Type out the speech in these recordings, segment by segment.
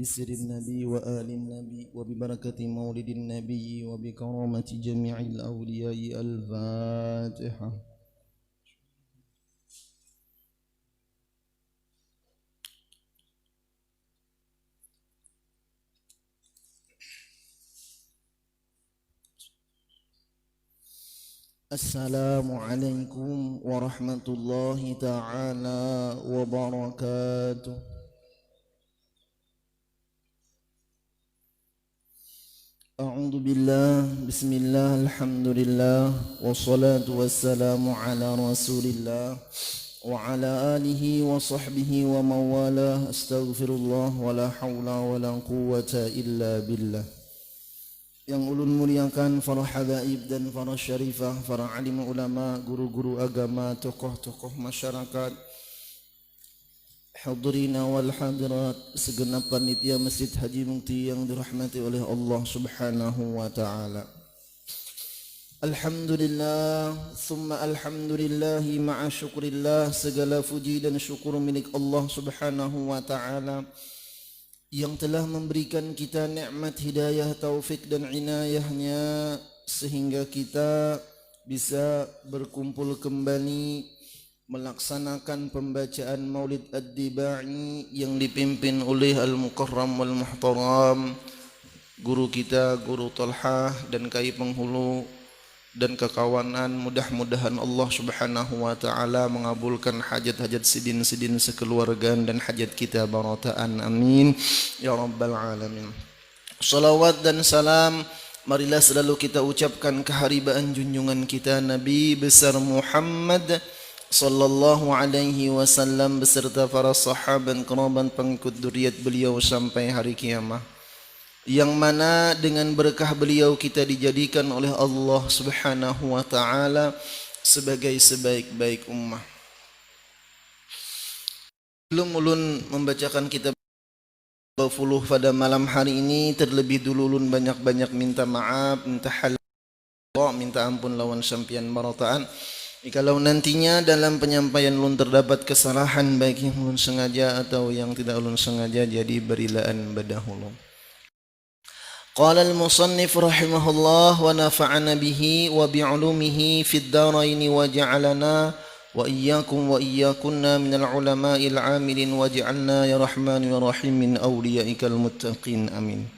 بسر النبي وآل النبي وببركة مولد النبي وبكرامة جميع الأولياء. الفاتحة. Assalamualaikum warahmatullahi ta'ala wabarakatuh. A'udzu billah, bismillah, alhamdulillah, wassalatu wassalamu ala rasulillah wa ala alihi wa sahbihi wa mawalah. Astaghfirullah wa la hawla wa la quwwata illa billah. Yang ulun muliakan para habaib dan para syarifah, para alim ulama, guru-guru agama, tokoh-tokoh masyarakat, hadirina wal hadirat, segenap panitia Masjid Haji Mukti yang dirahmati oleh Allah Subhanahu wa taala. Alhamdulillah, thumma alhamdulillah, ma'a syukrillah, segala puji dan syukur milik Allah Subhanahu wa taala yang telah memberikan kita nikmat hidayah, taufik dan inayahnya sehingga kita bisa berkumpul kembali melaksanakan pembacaan Maulid Ad-Dibai yang dipimpin oleh Al-Mukarram wal-Muhtaram, guru kita, Guru Talhah dan Kai Penghulu dan kekawanan. Mudah-mudahan Allah Subhanahu wa taala mengabulkan hajat-hajat sidin-sidin sekeluargaan dan hajat kita barataan, amin ya rabbal alamin. Salawat dan salam marilah selalu kita ucapkan keharibaan junjungan kita Nabi besar Muhammad sallallahu alaihi wasallam beserta para sahabat kerabat pengikut dzurriyyat beliau sampai hari kiamat, yang mana dengan berkah beliau kita dijadikan oleh Allah Subhanahu wa taala sebagai sebaik-baik ummah. Belum ulun membacakan kitab 20 pada malam hari ini, terlebih dulu ulun banyak-banyak minta maaf, minta halal, minta ampun lawan sampian barataan. Kalau nantinya dalam penyampaian ulun terdapat kesalahan baik yang ulun sengaja atau yang tidak ulun sengaja, jadi berilaan badahulu. Qala al-musannif rahimahullah wa nafa'ana bihi wa bi'ulumihi fid daraini wa ja'alana wa iyyakum wa iyyakunna minal ulama'il 'amilin wa ja'alna ya rahman ya rahim min awliyaikal muttaqin, amin.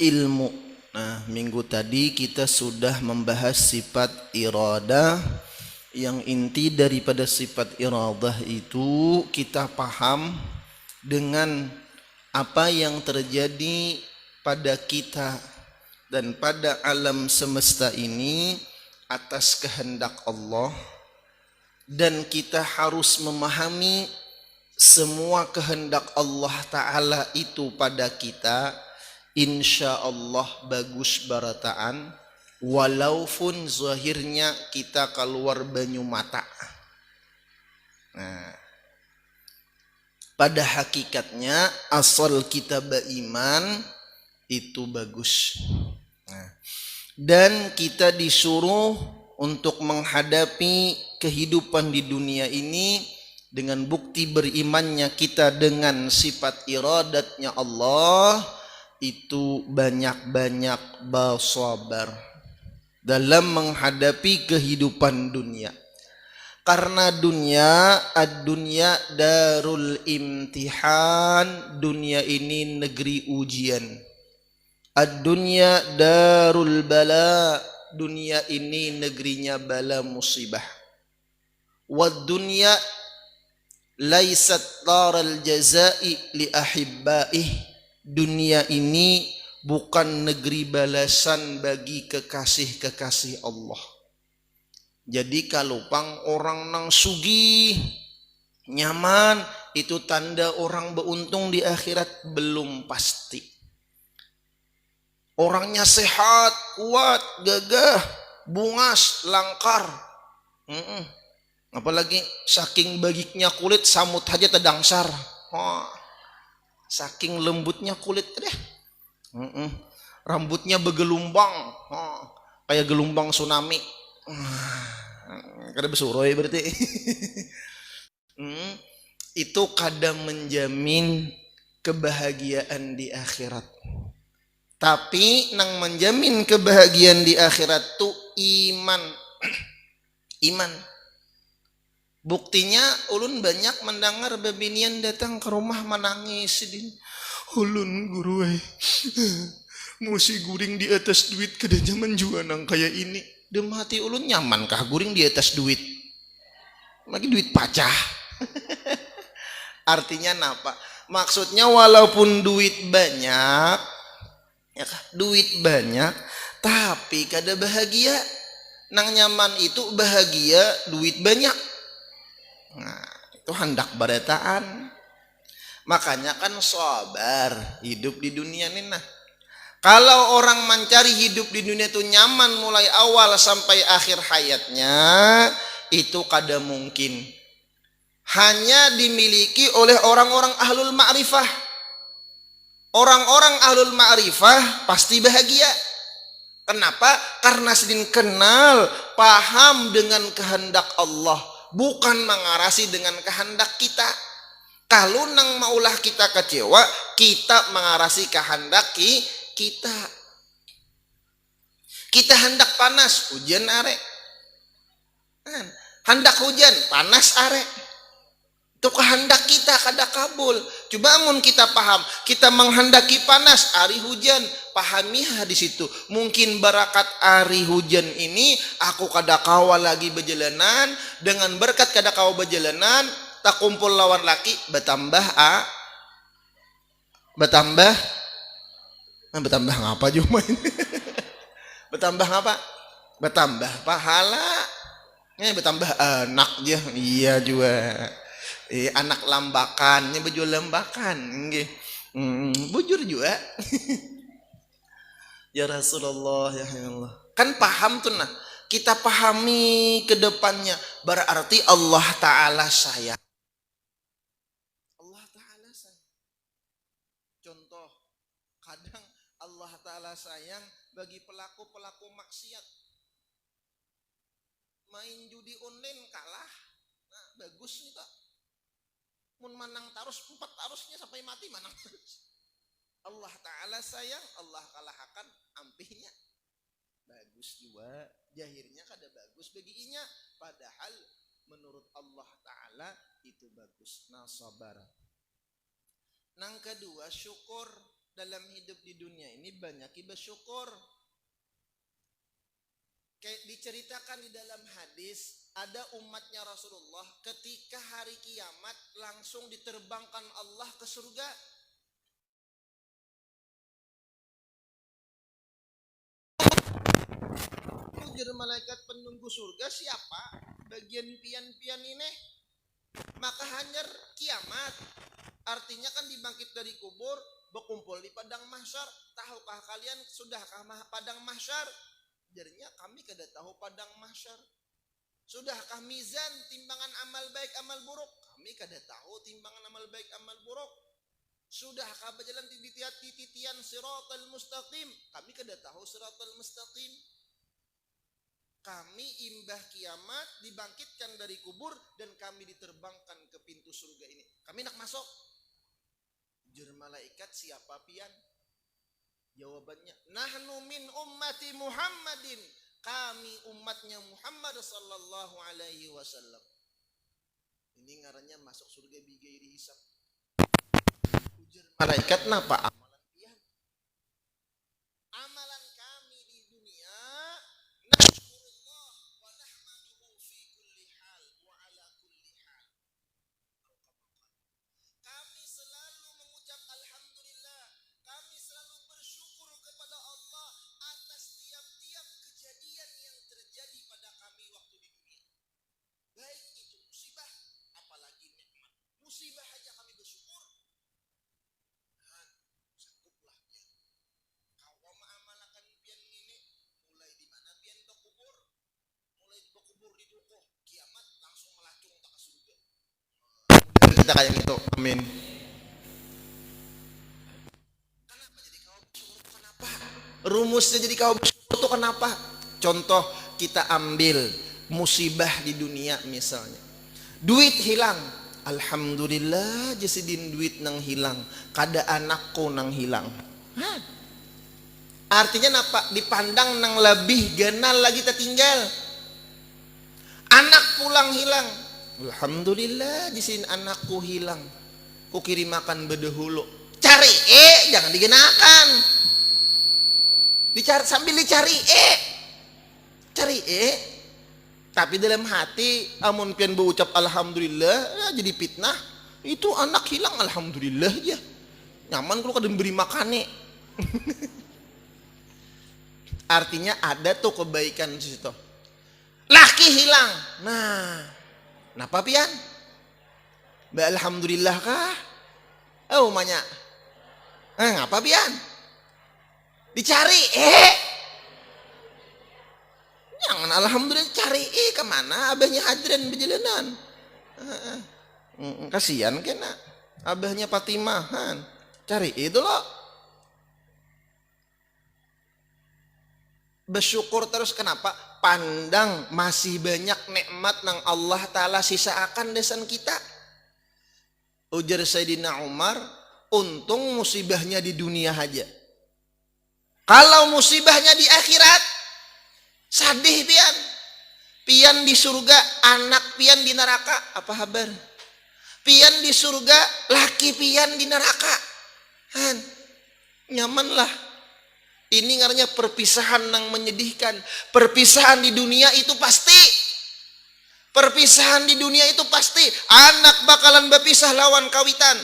Ilmu. Nah, minggu tadi kita sudah membahas sifat iradah. Yang inti daripada sifat iradah itu kita paham dengan apa yang terjadi pada kita dan pada alam semesta ini atas kehendak Allah, dan kita harus memahami semua kehendak Allah Ta'ala itu pada kita insya Allah bagus barataan, walaupun zahirnya kita keluar banyu mata. Nah, pada hakikatnya asal kita beriman itu bagus. Nah, dan kita disuruh untuk menghadapi kehidupan di dunia ini dengan bukti berimannya kita dengan sifat iradatnya Allah, itu banyak-banyak bersabar dalam menghadapi kehidupan dunia. Karena dunia, ad-dunya darul imtihan, dunia ini negeri ujian. Ad-dunya darul bala, dunia ini negerinya bala musibah. Wad dunya laisat daral jazai li ahibbaih, dunia ini bukan negeri balasan bagi kekasih-kekasih Allah. Jadi kalau pang orang nang sugih nyaman, itu tanda orang beruntung di akhirat, belum pasti. Orangnya sehat, kuat, gagah, bungas, langkar. Apalagi saking bagiknya kulit, samut aja tedangsar. Saking lembutnya kulit deh. Rambutnya begelumbang, kayak gelombang tsunami. Kada besuroi berarti. Itu kadang menjamin kebahagiaan di akhirat. Tapi nang menjamin kebahagiaan di akhirat tuh iman. Iman. Buktinya ulun banyak mendengar babinian datang ke rumah menangis din. Ulun guru musi guring di atas duit kada zaman juanang kayak ini. Dem hati ulun nyaman kah guring di atas duit? Lagi duit pacah. Artinya napa? Maksudnya walaupun duit banyak, ya kah? Duit banyak, tapi kada bahagia. Nang nyaman itu bahagia, duit banyak. Nah, itu hendak barataan. Makanya kan sabar hidup di dunia ini. Nah, kalau orang mencari hidup di dunia itu nyaman mulai awal sampai akhir hayatnya, itu kada mungkin. Hanya dimiliki oleh orang-orang ahlul ma'rifah. Orang-orang ahlul ma'rifah pasti bahagia. Kenapa? Karena sedin kenal, paham dengan kehendak Allah, bukan mengarasi dengan kehendak kita. Kalau nang maulah kita kecewa, kita mengarasi kehendak kita. Kita hendak panas, hujan arek. Hendak hujan, panas arek. Itu kehendak kita kada kabul. Coba mun kita paham, kita menghendaki panas, hari hujan, pahami di situ. Mungkin barakat hari hujan ini aku kada kawa lagi berjalanan, dengan berkat kada kawa berjalanan, tak kumpul lawan laki, bertambah ngapa cuma ini? Bertambah ngapa? Bertambah pahala. Bertambah anak dia. Iya juga. Anak lambakan, ini baju lambakan, bujur juga. Ya Rasulullah, ya Allah. Kan paham tuh nah. Kita pahami ke depannya, berarti Allah Ta'ala sayang. Allah Ta'ala sayang. Contoh, kadang Allah Ta'ala sayang bagi pelaku-pelaku maksiat. Main judi online kalah, nah bagus nih tak. Mun manang tarus 4 tarusnya sampai mati manang terus. Allah Ta'ala sayang, Allah kalahkan ampihnya. Bagus juga, jahirnya kada bagus baginya. Padahal menurut Allah Ta'ala itu bagus. Nah sabar. Nang kedua syukur. Dalam hidup di dunia ini banyak bersyukur. Kayak diceritakan di dalam hadis, ada umatnya Rasulullah ketika hari kiamat langsung diterbangkan Allah ke surga. Ujar malaikat penunggu surga, siapa bagian pian-pian ini? Maka hanyar kiamat. Artinya kan dibangkit dari kubur, berkumpul di padang mahsyar. Tahukah kalian sudahkah padang mahsyar? Jadinya kami kada tahu padang mahsyar. Sudahkah mizan timbangan amal baik amal buruk? Kami kada tahu timbangan amal baik amal buruk. Sudahkah berjalan di titian siratal mustaqim? Kami kada tahu siratal mustaqim. Kami imbah kiamat dibangkitkan dari kubur dan kami diterbangkan ke pintu surga ini. Kami nak masuk. Jur malaikat siapa pian? Jawabannya, nahnu min ummati Muhammadin. Kami umatnya Muhammad sallallahu alaihi wasallam. Ini ngarannya masuk surga bigairi hisab. Ujar malaikat, napa amalan pian? Amalan kami di dunia, nashkurullah wa nahmaduhu fi kulli hal wa ala kulli hal. Kami selalu mengucap alhamdulillah. Kami selalu bersyukur kepada Allah atas tiap-tiap kejadian yang terjadi pada kami waktu di dunia. Baik itu musibah, apalagi nikmat. Musibah aja kami bersyukur. Dan sakuplah pian. Kau mengamalkan pian ini, mulai di mana pian berkubur? Mulai berkubur di dukuh. Kiamat langsung melacung tak ke surga. Kita kayak gitu. Amin. Rumusnya jadi kau bersyukur itu kenapa? Contoh kita ambil musibah di dunia misalnya. Duit hilang. Alhamdulillah jasidin duit nang hilang, kada anakku nang hilang. Artinya napa? Dipandang nang lebih ganal lagi tertinggal. Anak pulang hilang, alhamdulillah jasin anakku hilang, ku kirim makan bedahulu. Cari jangan digenakan. Dicari sambil dicari cari tapi dalam hati amun pian berucap alhamdulillah jadi fitnah. Itu anak hilang alhamdulillah ya nyaman kalau kada beri makan artinya ada tuh kebaikan di situ. Laki hilang, nah napa pian ba alhamdulillah kah umanya ngapa pian dicari jangan alhamdulillah cari kemana abahnya hadran berjalanan. Kasihan kena abahnya Patimahan cari itu loh. Bersyukur terus. Kenapa? Pandang masih banyak nikmat nang Allah Ta'ala sisaakan desan kita. Ujar Sayyidina Umar, untung musibahnya di dunia aja, kalau musibahnya di akhirat sadih pian di surga, anak pian di neraka, apa kabar? Pian di surga, laki pian di neraka. Nyaman lah. Ini ngaranya perpisahan yang menyedihkan. Perpisahan di dunia itu pasti. Perpisahan di dunia itu pasti. Anak bakalan berpisah lawan kawitan.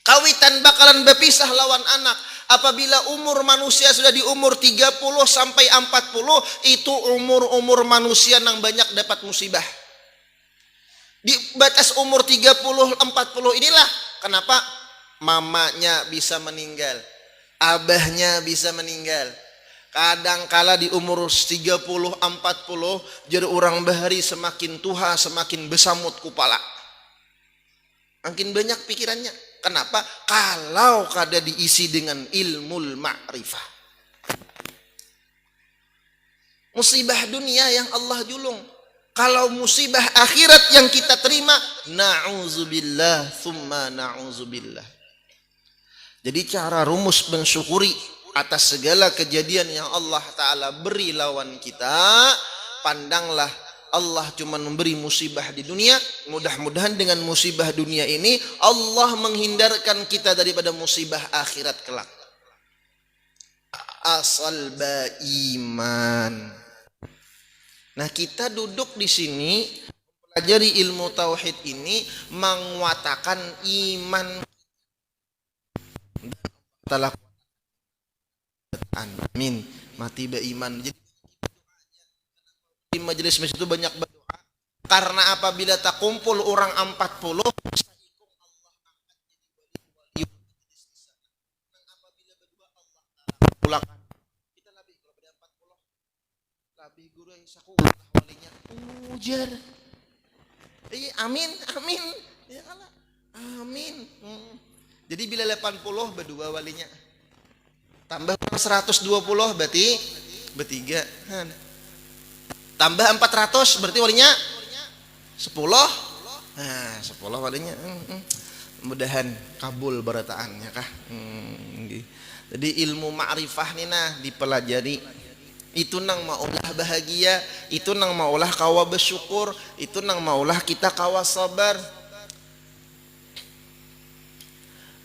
Kawitan bakalan berpisah lawan anak. Apabila umur manusia sudah di umur 30 sampai 40, itu umur-umur manusia yang banyak dapat musibah. Di batas umur 30 40 inilah kenapa mamanya bisa meninggal, abahnya bisa meninggal. Kadang kala di umur 30 40 jadi orang bahari semakin tua semakin besamut kepala. Makin banyak pikirannya. Kenapa? Kalau kada diisi dengan ilmu ma'rifah. Musibah dunia yang Allah julung. Kalau musibah akhirat yang kita terima, na'udzubillah thumma na'udzubillah. Jadi cara rumus mensyukuri atas segala kejadian yang Allah Ta'ala beri lawan kita, pandanglah Allah cuma memberi musibah di dunia. Mudah-mudahan dengan musibah dunia ini Allah menghindarkan kita daripada musibah akhirat kelak. Asal iman. Nah, kita duduk di sini pelajari ilmu tauhid ini menguatakan iman. Amin. Mati beriman. Jadi di majelis itu banyak berdoa karena apabila tak kumpul orang 40 kita lebih kalau pada 40 lebih guru yang saku walinya ujar amin amin ya Allah amin. Jadi bila 80 berdua walinya tambah 120 berarti bertiga tambah 400 berarti walinya 10. Nah 10 walinya mudahan kabul barataannya kah. Jadi ilmu ma'rifah nih nah dipelajari. Itu nang maulah bahagia, itu nang maulah kawa bersyukur, itu nang maulah kita kawa sabar.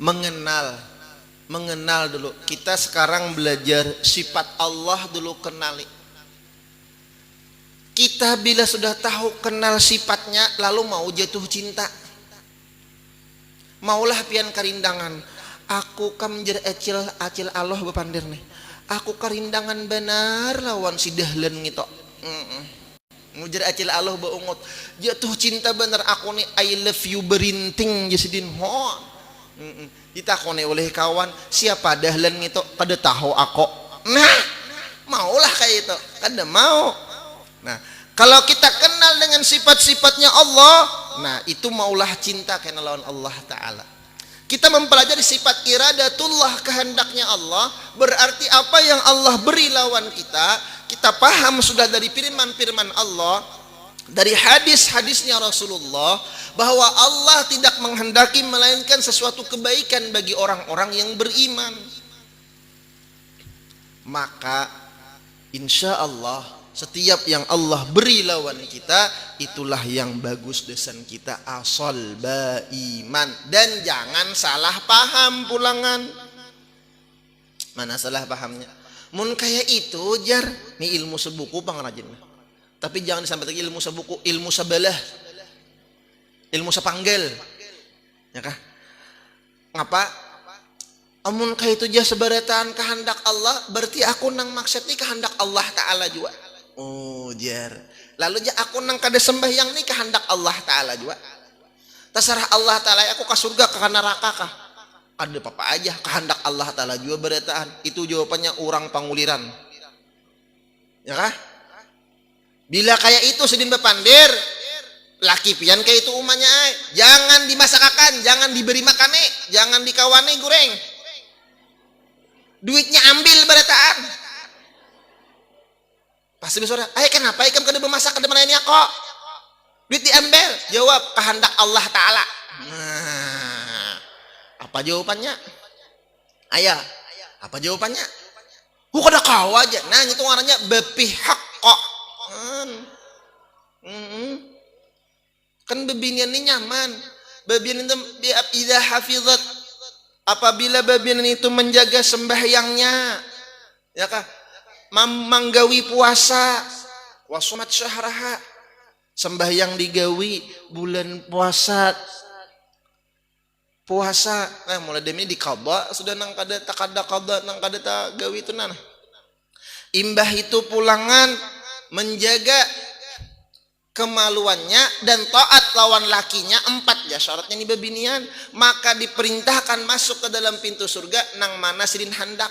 Mengenal dulu. Kita sekarang belajar sifat Allah dulu, kenali. Kita bila sudah tahu kenal sifatnya lalu mau jatuh cinta, maulah pian karindangan. Aku kam menjadi acil Allah bepandir nih. Aku karindangan benar lawan si dahlan gitu. Mujar acil Allah beungut jatuh cinta bener aku nih I love you berinting jasidin ho. Ditakoni oleh kawan siapa dahlan gitu kada tahu aku. Nah maulah kayak itu kada mau. Nah, kalau kita kenal dengan sifat-sifatnya Allah, nah itu maulah cinta karena lawan Allah Ta'ala. Kita mempelajari sifat iradatullah, kehendaknya Allah, berarti apa yang Allah beri lawan kita, kita paham sudah dari firman-firman Allah, dari hadis-hadisnya Rasulullah bahwa Allah tidak menghendaki melainkan sesuatu kebaikan bagi orang-orang yang beriman. Maka insya Allah setiap yang Allah beri lawan kita, itulah yang bagus desan kita, asal baiman. Dan jangan salah paham pulangan. Mana salah pahamnya? Mun kayak itu jar, nih ilmu sebuku pangrajin. Tapi jangan disampaikan ilmu sebuku, ilmu sebelah, ilmu sepanggil, ya kah? Ngapa? Amun kayak itu jah sebarataan kehendak Allah, berarti aku nang maksud nih kehendak Allah Ta'ala juga. Oh jar, lalu jah aku nang kada sembahyang nih kehendak Allah Ta'ala juga. Terserah Allah Ta'ala, aku ke surga ke neraka kah? Ada apa aja kehendak Allah Ta'ala juga berataan. Itu jawabannya orang panguliran, ya kah? Bila kayak itu sedin bepandir, laki pian kayak itu umanya, jangan dimasakakan, jangan diberi makan, jangan dikawane goreng. Duitnya ambil berataan. Pasti besok, kenapa ikam kada bermasak kada mana kok? Duit diambil. Jawab kehendak Allah Ta'ala. Nah, apa jawabannya? Ayah, apa jawabannya? Kada kau aja. Nah, itu orangnya berpihak kok. Kan bebinian ini nyaman. Bebinian itu idza hafizat, apabila babian itu menjaga sembahyangnya, ya kah? Manggawi puasa, wasumat syahraha, sembahyang digawi bulan puasa. Nah mulai demi dikaba sudah nang kada takada kada nang kada tak gawi itu nana. Imbah itu pulangan menjaga kemaluannya dan taat lawan lakinya, 4 ya syaratnya nih babinian, maka diperintahkan masuk ke dalam pintu surga nang mana sidin hendak.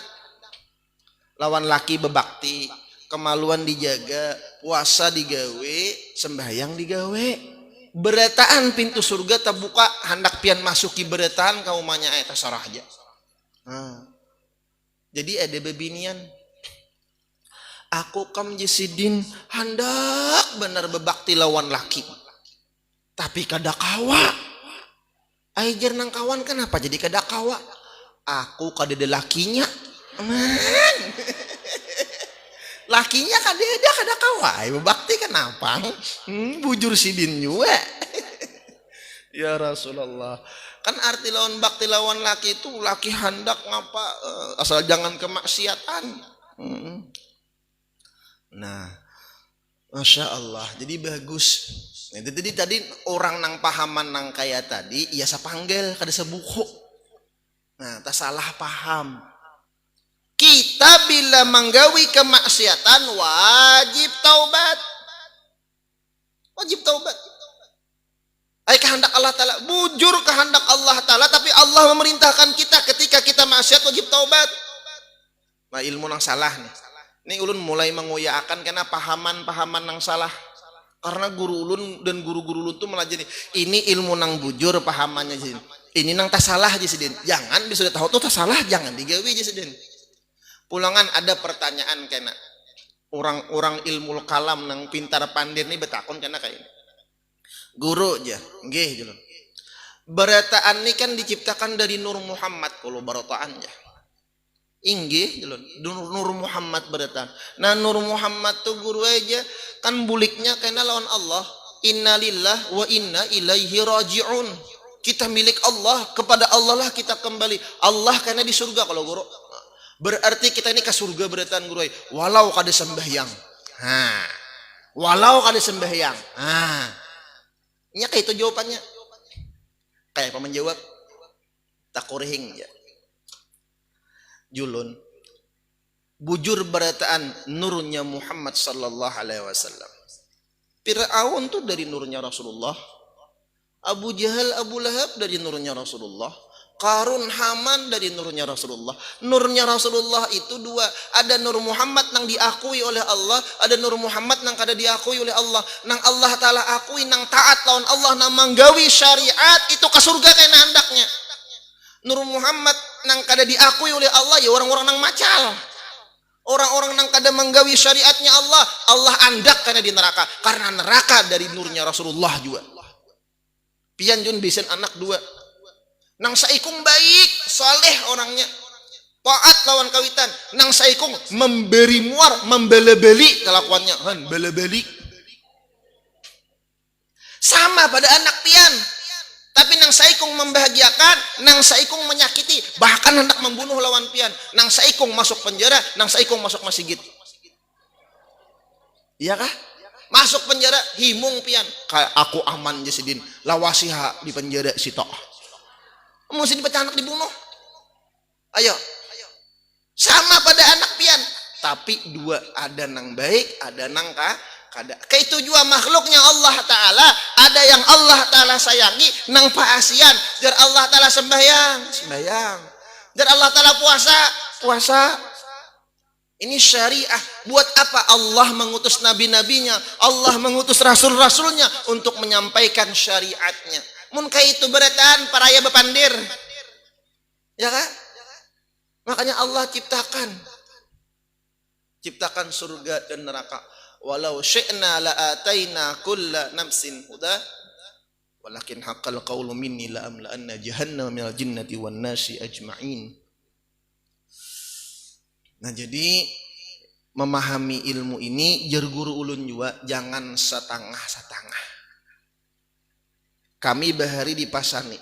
Lawan laki bebakti, kemaluan dijaga, puasa digawe, sembahyang digawe. Berataan pintu surga terbuka, hendak pian masuki berataan kaumanya terserah aja. Jadi ada babinian, aku kam jesidin hendak benar bebakti lawan laki, tapi kada kawa. Ajar nang kawan kenapa jadi kada kawa? Aku kada ada lakinya. Lakinya kada kawa. Bebakti kenapa? Bujur sidin juga. Ya Rasulullah. Kan arti lawan bakti lawan laki itu laki hendak ngapa? Asal jangan kemaksiatan. Nah, Masya Allah, jadi bagus. Jadi tadi orang nang pahaman nang kaya tadi, iya sapanggil kada sebuku. Nah, tak salah paham. Kita bila menggawi kemaksiatan wajib taubat. Wajib taubat. Kehendak Allah Ta'ala, bujur kehendak Allah Ta'ala, tapi Allah memerintahkan kita ketika kita maksiat wajib taubat. Nah, ilmu nang salah nih. Ini ulun mulai mengoyakan karena pahaman-pahaman nang salah. Karena guru ulun dan guru-guru ulun tuh melajari ini ilmu nang bujur pahamannya jadi. Ini nang tak salah aja sidin. Jangan bisa tahu tuh tak salah, jangan digawi aja sidin. Pulangan ada pertanyaan kena orang-orang ilmu kalam nang pintar pandir nih betakon kena kayak ini. Guru aja, nggih jelun. Berataan ini kan diciptakan dari Nur Muhammad kalau berataan ya. Inggih jelun, Nur Muhammad berataan. Nah Nur Muhammad tuh guru aja kan buliknya kena lawan Allah. Innalillah wa inna ilaihi raji'un. Kita milik Allah, kepada Allah lah kita kembali. Allah karena di surga kalau guru. Berarti kita ini ke surga berataan guru. Walau kada sembahyang. Walau kada sembahyang. Nya kayak itu jawabannya. Kayak apa menjawab? Tak kurihing ya. Julun bujur berataan nurnya Muhammad sallallahu alaihi wasallam. Fir'aun tuh dari nurnya Rasulullah. Abu Jahal, Abu Lahab dari nurnya Rasulullah. Qarun, Haman dari nurnya Rasulullah. Nurnya Rasulullah itu 2. Ada nur Muhammad nang diakui oleh Allah, ada nur Muhammad nang kada diakui oleh Allah. Nang Allah Ta'ala akui nang taat lawan Allah nang manggawi syariat itu ke surga kena hendaknya. Nur Muhammad nang kada diakui oleh Allah ya orang-orang nang macal. Orang-orang nang kada menggawi syariatnya Allah, Allah andak karena di neraka. Karena neraka dari nurnya Rasulullah juga. Pian jun bisen anak dua. Nang saikung baik, saleh orangnya. Taat lawan kawitan. Nang saikung memberi muar, membeli-beli kelakuannya. Han, beli-beli. Sama pada anak pian. Tapi nang saikung membahagiakan, nang saikung menyakiti, bahkan hendak membunuh lawan pian. Nang saikung masuk penjara, nang saikung masuk masjid. Iya kah? Masuk penjara, himung pian. Kayak aku aman jasidin, lawasiha di penjara sitok. Mesti dipecah anak dibunuh. Ayo. Sama pada anak pian. Tapi dua, ada nang baik, ada nang kada. Kaitu juga makhluknya Allah Ta'ala. Ada yang Allah Ta'ala sayangi, nang paasian. Jar Allah Ta'ala sembahyang. Jar Allah Ta'ala puasa. Ini syariah. Buat apa Allah mengutus nabi-nabinya, Allah mengutus rasul-rasulnya untuk menyampaikan syariatnya. Mun kaitu beratan paraya bepandir. Ya kan? Makanya Allah ciptakan surga dan neraka. Walau syi'na la'ataina kulla nafsin huda walakin haqqal qawlu minni la'amla'anna jahannama minal jinnati wan nasi ajma'in. Nah, jadi memahami ilmu ini jar guru ulun juga jangan setengah-setengah. Kami bahari di Pasani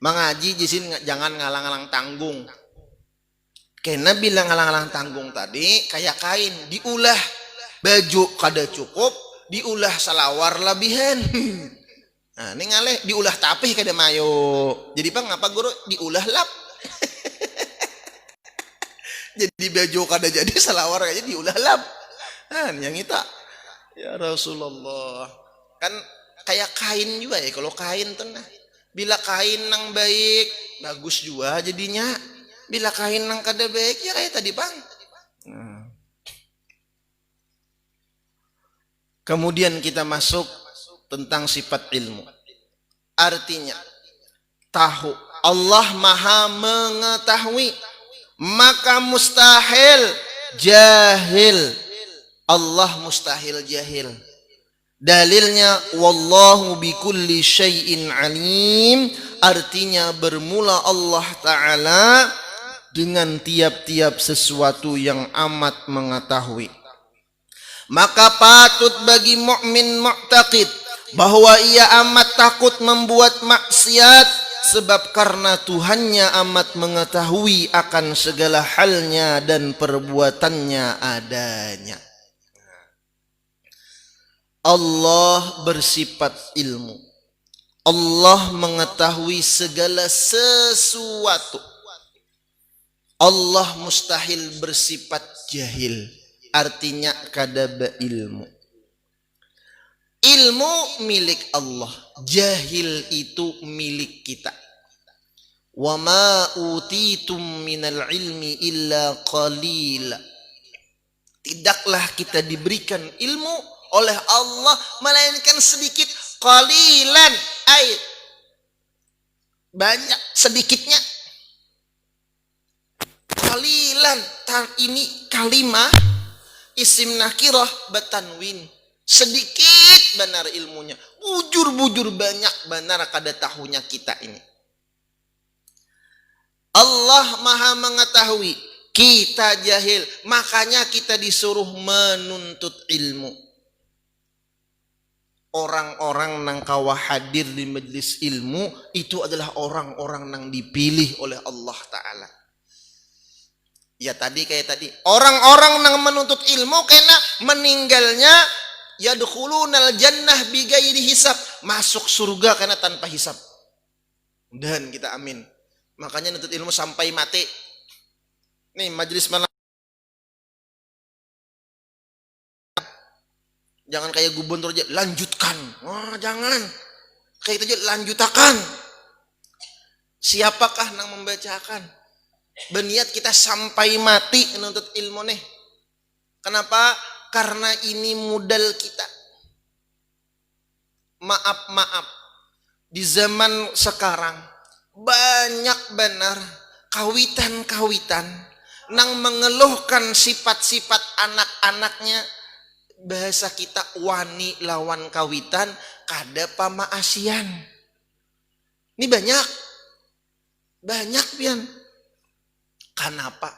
mengaji jisin jangan ngalang-ngalang tanggung. Kena bilang ngalang-ngalang tanggung tadi kayak kain diulah baju kada cukup, diulah salawar labihan. Nah, ini ngaleh diulah tapih kada mayo. Jadi bang ngapa guru diulah lap? Jadi baju kada jadi salawar aja diulah lap. Nah, yang kita ya Rasulullah kan kayak kain juga ya. Kalau kain tuh nah, bila kain nang baik bagus juga jadinya. Bila kain nang kada baik ya kayak tadi bang. Kemudian kita masuk tentang sifat ilmu. Artinya tahu Allah maha mengetahui, maka mustahil jahil. Allah mustahil jahil. Dalilnya wallahu bikulli syai'in alim. Artinya bermula Allah Ta'ala dengan tiap-tiap sesuatu yang amat mengetahui. Maka patut bagi mukmin mu'taqid bahwa ia amat takut membuat maksiat, sebab karena Tuhannya amat mengetahui akan segala halnya dan perbuatannya adanya. Allah bersifat ilmu. Allah mengetahui segala sesuatu. Allah mustahil bersifat jahil. Artinya kada beilmu. Ilmu milik Allah, jahil itu milik kita. Wa ma utitum minal ilmi illa qalila. Tidaklah kita diberikan ilmu oleh Allah melainkan sedikit. Qalilan ay banyak, sedikitnya. Qalilan ini kalimah isim nakirah batanwin. Sedikit benar ilmunya, bujur-bujur banyak benar kada tahunya kita ini. Allah maha mengetahui, kita jahil, makanya kita disuruh menuntut ilmu. Orang-orang nang kawa hadir di majlis ilmu itu adalah orang-orang nang dipilih oleh Allah Ta'ala. Ya tadi kayak tadi, orang-orang nang menuntut ilmu kena meninggalnya yadkhulunal jannah bighairi hisab, masuk surga karena tanpa hisab. Dan kita amin. Makanya nuntut ilmu sampai mati. Nih majelis mana? Jangan kayak gubernur aja lanjutkan. Wah, jangan. Kayak itu aja lanjutakan. Siapakah nang membacakan? Berniat kita sampai mati menuntut ilmu nih. Kenapa? Karena ini modal kita. Maaf. Di zaman sekarang banyak benar kawitan-kawitan nang mengeluhkan sifat-sifat anak-anaknya, bahasa kita wani lawan kawitan kada pamaasian. Ini banyak pian. Kenapa?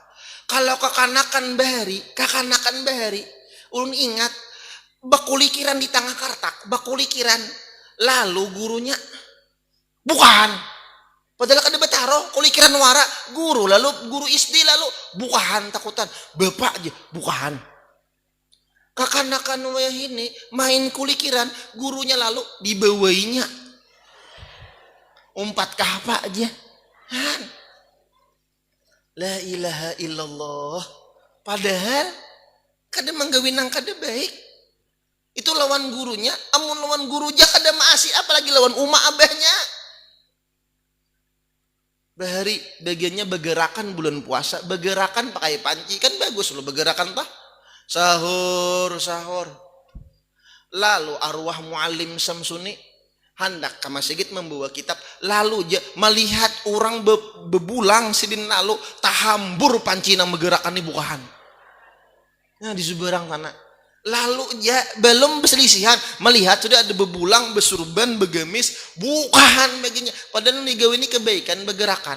Kalau kakanakan bahari, ulun ingat bakulikiran di tengah kartak, bakulikiran, lalu gurunya bukan. Padahal kada betaro, kulikiran wara, lalu guru SD lalu bukan takutan, bapak aja bukan. Kakanakan wayah ini main kulikiran, gurunya lalu dibawainya. Umpat kahapa aja. Han. La ilaha illallah. Padahal kada manggawinang kada baik. Itu lawan gurunya, amun lawan guru ja kada maasi, apalagi lawan uma abahnya. Bahari bagiannya bergerakan bulan puasa, bergerakan pakai panci kan bagus loh bergerakan tah. Sahur. Lalu arwah muallim Samsuni hendak ke masjid membawa kitab, lalu melihat orang bebulang sidin lalu tahambur panci nang bergerakan ini bukan. Nah di seberang tanah. Lalu belum berselisihan, melihat sudah ada bebulang, besurban, begamis, bukan baginya. Padahal digawe ini kebaikan bergerakan.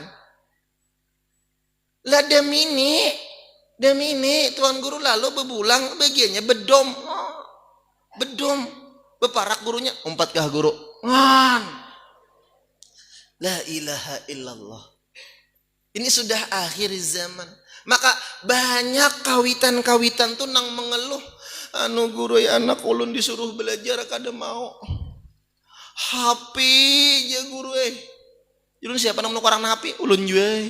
Lah damini tuan guru lalu bebulang bagiannya bedom. Beparak gurunya, umpatkah guru? Ngan. La ilaha illallah. Ini sudah akhir zaman. Maka banyak kawitan-kawitan tuh nang mengeluh. Anu guru ya anak ulun disuruh belajar kada mau. HP ya guru Ulun siapa nang orang HP? Ulun juga.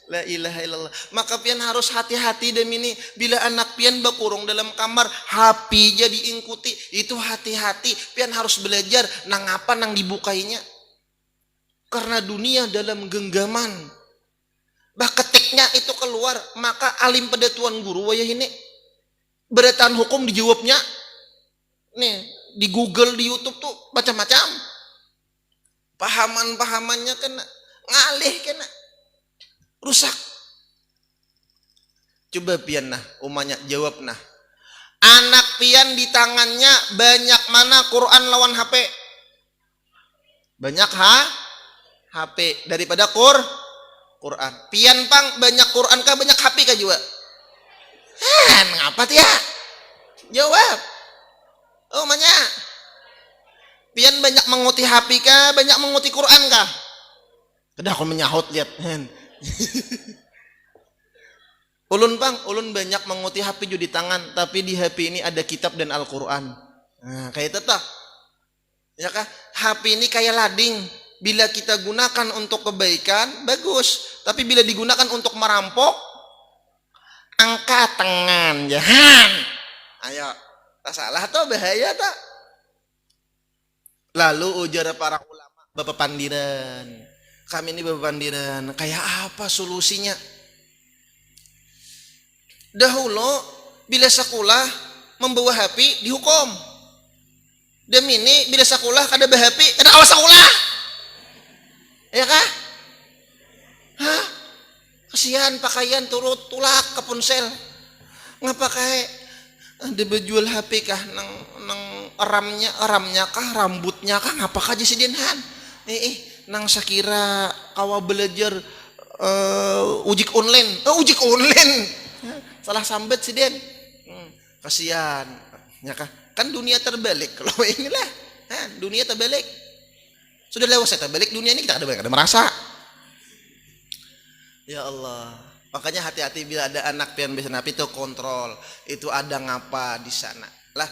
La ilaha illallah. Maka pian harus hati-hati demi ini. Bila anak pian bakurung dalam kamar, HP jadi ingkuti, itu hati-hati. Pian harus belajar nang apa nang dibukainya. Karena dunia dalam genggaman. Bah ketiknya itu keluar, maka alim pada tuan guru wayah ini. Beritaan hukum dijawabnya. Nih, di Google, di YouTube tuh macam-macam. Pahaman-pahamannya kena ngalih kena. Rusak. Coba pian nah, umanya jawab nah. Anak pian di tangannya banyak mana Quran lawan HP? Banyak HP daripada Quran. Pian pang banyak Quran kah banyak HP kah juga? Ngapa ya? Jawab. Umanya. Pian banyak menguti HP kah banyak menguti Quran kah? Kedah aku menyahut lihat. Ulun banyak menguti HP juga di tangan, tapi di HP ini ada kitab dan Al-Quran. Nah, kayak tetap. Ya kah? HP ini kayak lading. Bila kita gunakan untuk kebaikan, bagus. Tapi bila digunakan untuk merampok, angkat tangan, jahan. Ayo, tak salah atau bahaya tak? Lalu ujar para ulama, Bapak Pandiran. Kami ini Bapak Pandiran, kayak apa solusinya? Dahulu bila sekolah membawa HP dihukum. Demi ini bila sekolah kada bawa HP, kada awas sekolah. Ya kah? Hah? Kasihan pakaian turut tulak ke ponsel. Ngapa kayak ada berjual HP kah nang ramnya kah rambutnya kah ngapa kah jadi denhan? Nang sakira kawa belajar uji online. Salah sambet si Den. Kasihan. Ya kah? Kan dunia terbalik. Kalau inilah, dunia terbalik. Sudah lewat saya terbalik dunia ini kita ada merasa. Ya Allah. Makanya hati-hati bila ada anak pian bisa napi itu kontrol. Itu ada ngapa di sana. Lah,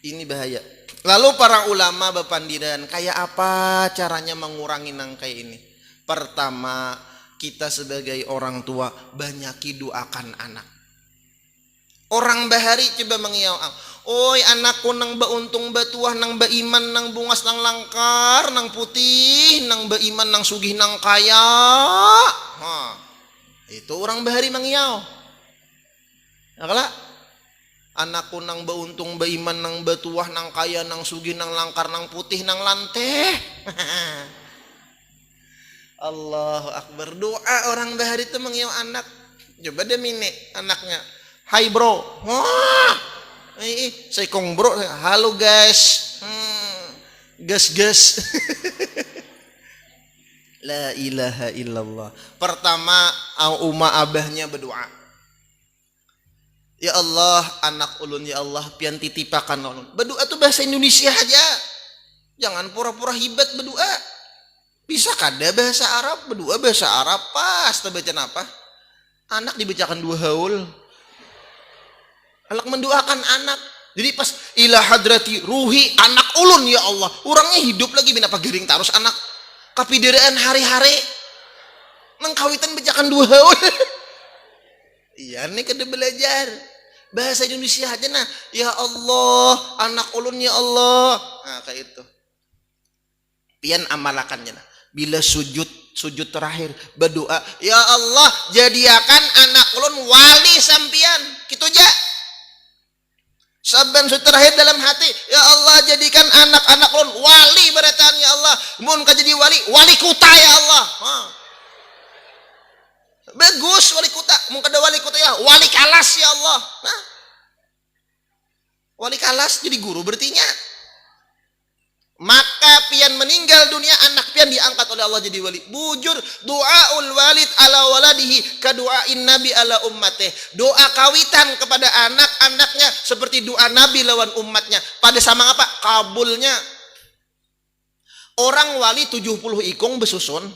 ini bahaya. Lalu para ulama berpandiran, kayak apa caranya mengurangi nang kayak ini? Pertama, kita sebagai orang tua banyaki doakan anak. Orang bahari coba mengiau, oi anakku nang bauntung batuah nang baiman nang bungas nang langkar nang putih nang baiman nang sugih nang kaya. Itu orang bahari mengiau. Akala anakku nang bauntung baiman nang batuah nang kaya nang sugih nang langkar nang putih nang lanteh. Allahu Akbar. Doa orang bahari itu mengiau anak. Coba deh mini anaknya. Hai bro. Wah. Saya kong bro. Halo guys. Gas. La ilaha illallah. Pertama, umma abahnya berdoa. Ya Allah, anak ulun ya Allah, pian titipakan ulun. Berdoa tuh bahasa Indonesia aja. Jangan pura-pura hibat berdoa. Bisa kada bahasa Arab, berdoa bahasa Arab pas baca apa? Anak dibacakan 2 haul. Anak mendoakan anak. Jadi pas ila hadrati ruhi anak ulun ya Allah. Orangnya hidup lagi binapa gering tarus anak. Kapideraan hari-hari. Nang kawitan bacakan 2 haul. Iya nih kada belajar. Bahasa Indonesia aja nah. Ya Allah, anak ulun ya Allah. Nah kayak itu. Pian amalakannya nah. Bila sujud terakhir berdoa, ya Allah jadikan anak ulun wali sampian. Gitu aja. Saban sujud terakhir dalam hati, ya Allah jadikan anak-anak ulun wali beratan ya Allah. Mun ka jadi wali kuta ya Allah. Bagus wali kuta, mun kada wali kuta ya wali kalas ya Allah. Nah. Wali kalas jadi guru bertinya. Maka pian meninggal dunia anak pian diangkat oleh Allah jadi wali. Bujur doaul walid ala waladihi ka doain nabi ala ummatih. Doa kawitan kepada anak-anaknya seperti doa nabi lawan umatnya. Pada sama apa? Kabulnya. Orang wali 70 ikung besusun.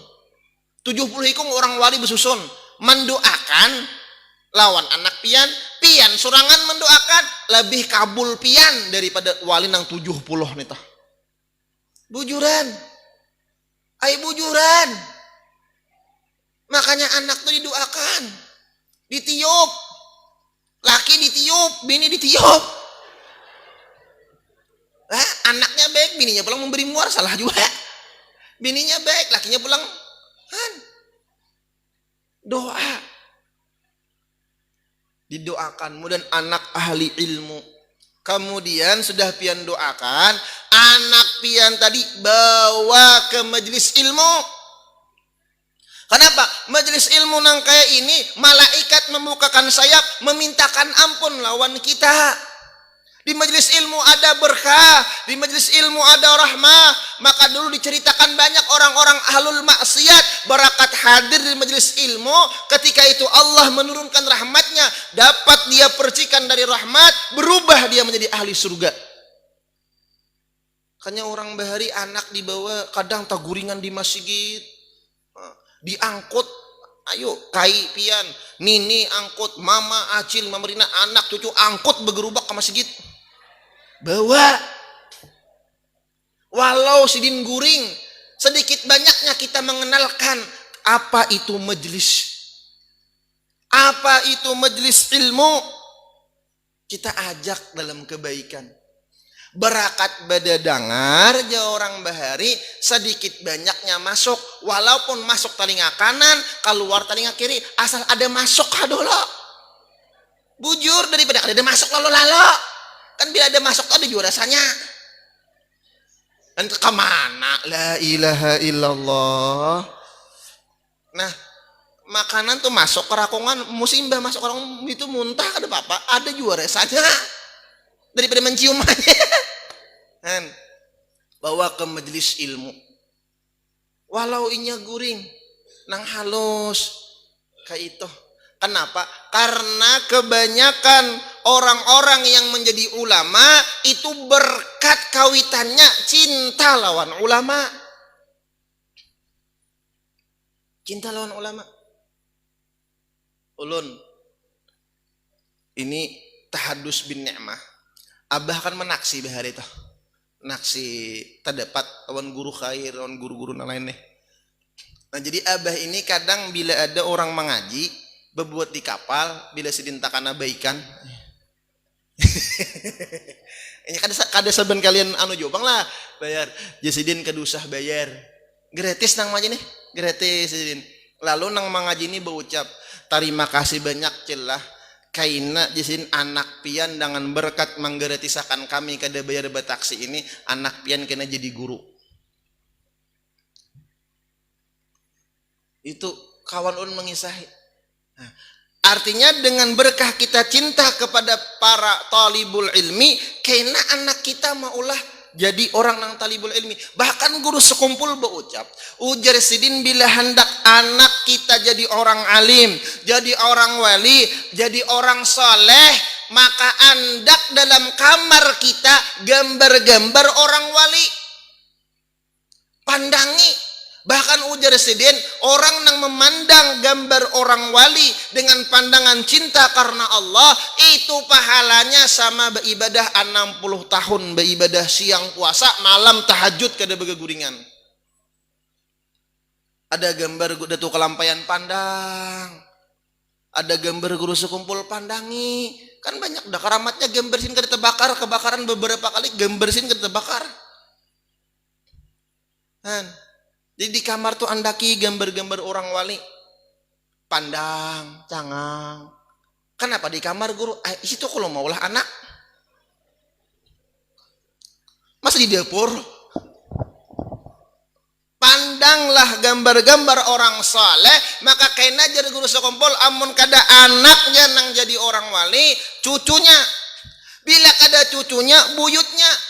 70 ikung orang wali besusun mendoakan lawan anak pian sorangan mendoakan lebih kabul pian daripada wali nang 70 nih toh. Bujuran. Makanya anak tuh didoakan. Ditiup. Laki ditiup, bini ditiup. Anaknya baik, bininya pulang memberi muar, salah juga. Bininya baik, lakinya pulang doa. Didoakan, kemudian anak ahli ilmu. Kemudian sudah pian doakan, anak pian tadi bawa ke majelis ilmu. Kenapa? Majelis ilmu nang kayak ini, malaikat membukakan sayap, memintakan ampun lawan kita. Di majelis ilmu ada berkah, di majelis ilmu ada rahmah. Maka dulu diceritakan banyak orang-orang ahlul maksiat berakat hadir di majelis ilmu, ketika itu Allah menurunkan rahmatnya, dapat dia percikan dari rahmat, berubah dia menjadi ahli surga. Makanya orang bahari anak dibawa kadang taguringan di masjid, diangkut, ayo kai pian, nini angkut, mama acil, mamerina anak cucu angkut bergerubak ke masjid. Bawa walau sidin guring, sedikit banyaknya kita mengenalkan apa itu majelis, apa itu majelis ilmu. Kita ajak dalam kebaikan, berakat bada dengar ja orang bahari, sedikit banyaknya masuk, walaupun masuk telinga kanan keluar telinga kiri, asal ada masuk dulu. Bujur daripada ada masuk lalu. Kan bila ada masuk ada juga rasanya. Dan kemana? La ilaha illallah. Nah, makanan tuh masuk ke rakongan, musimbah masuk ke rakongan itu muntah ada apa? Ada juga rasanya. Daripada mencium aja. Kan? Bawa ke majelis ilmu. Walau inya guring, nang halus kayak itu. Kenapa? Karena kebanyakan orang-orang yang menjadi ulama itu berkat kawitannya cinta lawan ulama. Cinta lawan ulama. Ulun ini tahadus bin ni'mah. Abah kan menaksi bahari itu. Naksi terdapat lawan guru khair, lawan guru-guru lain nih. Nah jadi abah ini kadang bila ada orang mengaji bebuat di kapal, bila sidintakan abaikan ini kada saban kalian anu jopang lah bayar jasidin kedusah bayar gratis nang maji nih, gratis sidin. Lalu nang mengaji ini berucap terima kasih banyak celah kaina jasidin anak pian dengan berkat menggratisakan kami kada bayar bataksi ini, anak pian kena jadi guru. Itu kawan ulun mengisahi. Nah, artinya dengan berkah kita cinta kepada para talibul ilmi, kena anak kita maulah jadi orang nang talibul ilmi. Bahkan guru sekumpul berucap, ujar sidin bila hendak anak kita jadi orang alim, jadi orang wali, jadi orang soleh, maka andak dalam kamar kita gambar-gambar orang wali. Pandangi. Bahkan ujar sidin, orang yang memandang gambar orang wali dengan pandangan cinta karena Allah, itu pahalanya sama beribadah 60 tahun, beribadah siang puasa, malam tahajud kada begeguringan. Ada gambar Datu Kelampayan pandang, ada gambar guru sekumpul pandangi. Kan banyak dah keramatnya gambar sin kada terbakar, kebakaran beberapa kali gambar sin kada terbakar. Kan? Jadi di kamar tuh andaki gambar-gambar orang wali. Pandang, cangang. Kenapa di kamar guru? Itu kalau maulah anak. Masa di dapur? Pandanglah gambar-gambar orang saleh, maka kaina jadi guru sekumpul amun kada anaknya nang jadi orang wali, cucunya. Bila kada cucunya, buyutnya.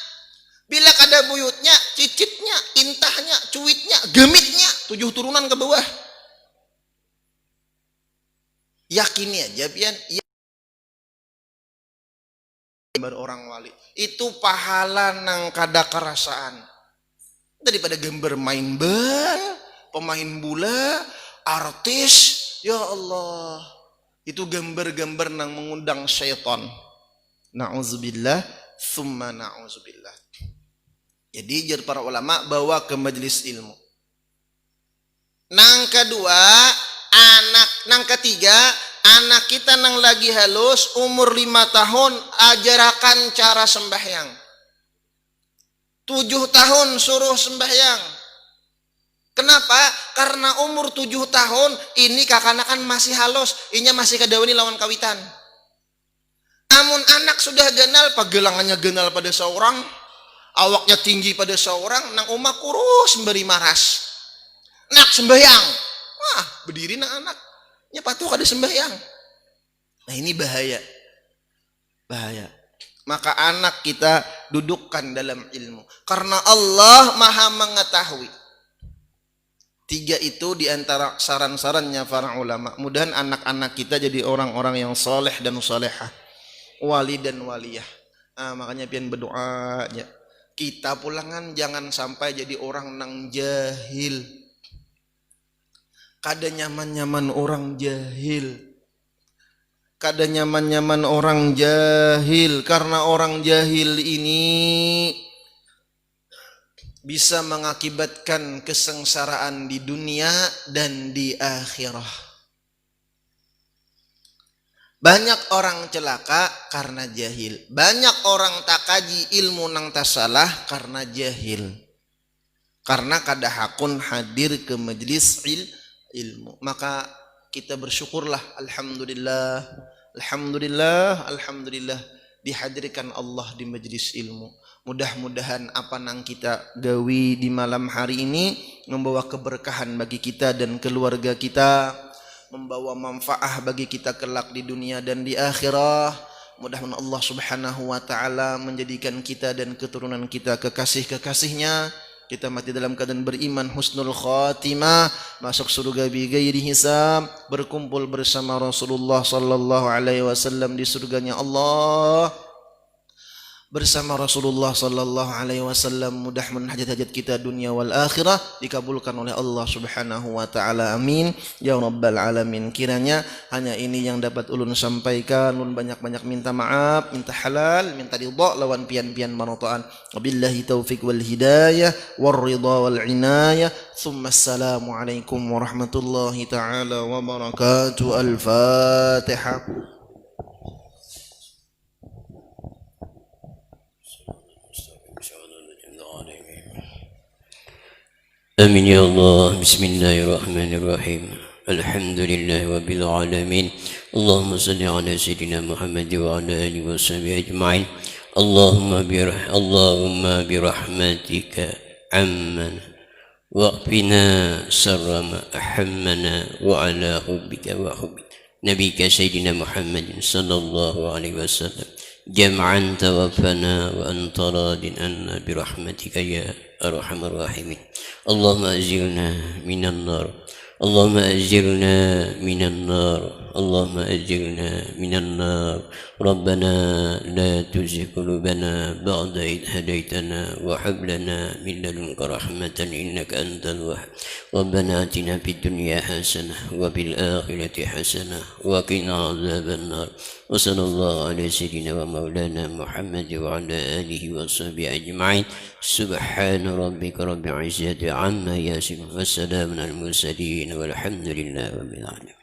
Bila kada buyutnya, cicitnya, intahnya, cuitnya, gemitnya, 7 turunan ke bawah. Yakini aja pian, gambar orang wali itu pahala nang kada kerasaan daripada gambar main bal, pemain bola, artis. Ya Allah, itu gambar-gambar nang mengundang syaitan. Na'udzubillah, summa na'udzubillah. Jadi jar para ulama bawa ke majelis ilmu. Nang kedua, nang ketiga, anak kita nang lagi halus umur 5 tahun ajarakan cara sembahyang. 7 tahun suruh sembahyang. Kenapa? Karena umur 7 tahun ini kakanakan masih halus, inya masih kadawani lawan kawitan. Namun anak sudah ganal, pagelangannya ganal pada seorang, awaknya tinggi pada seorang, nang umah kurus memberi maras. Nak sembahyang, wah berdiri nang anak, nyepatu kada sembahyang. Nah ini bahaya, bahaya. Maka anak kita dudukkan dalam ilmu, karena Allah maha mengetahui. 3 itu diantara saran-sarannya para ulama. Mudahan anak-anak kita jadi orang-orang yang soleh dan solehah, wali dan waliyah. Makanya pian berdoa ya. Kita pulangan jangan sampai jadi orang nang jahil. Kada nyaman-nyaman orang jahil. Kada nyaman-nyaman orang jahil. Karena orang jahil ini bisa mengakibatkan kesengsaraan di dunia dan di akhirah. Banyak orang celaka karena jahil. Banyak orang tak kaji ilmu nang tasalah karena jahil. Karena kada hakun hadir ke majlis ilmu. Maka kita bersyukurlah, alhamdulillah, alhamdulillah, alhamdulillah dihadirkan Allah di majlis ilmu. Mudah-mudahan apa nang kita gawi di malam hari ini membawa keberkahan bagi kita dan keluarga kita, membawa manfaat bagi kita kelak di dunia dan di akhirah. Mudah-mudahan Allah Subhanahu wa taala menjadikan kita dan keturunan kita kekasih-kekasihnya. Kita mati dalam keadaan beriman, husnul khatimah, masuk surga bi ghairi hisab, berkumpul bersama Rasulullah sallallahu alaihi wasallam di surganya Allah. Bersama Rasulullah sallallahu alaihi wasallam, mudah-mudahan hajat-hajat kita dunia wal akhirah dikabulkan oleh Allah Subhanahu wa taala. Amin ya rabbal alamin. Kiranya hanya ini yang dapat ulun sampaikan. Ulun banyak-banyak minta maaf, minta halal, minta ridha lawan pian-pian manotaan. Wabillahi taufik wal hidayah war ridha wal inayah. Tsumma assalamu alaikum warahmatullahi taala wabarakatuh. Al-Fatihah. آمين يا الله. بسم الله الرحمن الرحيم. الحمد لله رب العالمين. اللهم صل على سيدنا محمد وعلى آله وصحبه أجمعين. اللهم برحمتك عمن واقفنا شر ما أحمنا وعلى حبك وحب نبيك سيدنا محمد صلى الله عليه وسلم جمعا توفنا وأنت راض عنا برحمتك يا أرحم الراحمين. اللهم أجرنا من النار، اللهم أجرنا من النار، اللهم أجرنا من النار. ربنا لا تزغ قلوبنا بعد إذ هديتنا وهب لنا من لدنك رحمة إنك أنت الوهاب. ربنا آتنا في الدنيا حسنة وفي الآخرة حسنة وقنا عذاب النار. وصلى الله على سيدنا ومولانا محمد وعلى آله وصحبه أجمعين. سبحان ربك رب العزة عما يصفون والسلام على المرسلين والحمد لله رب العالمين.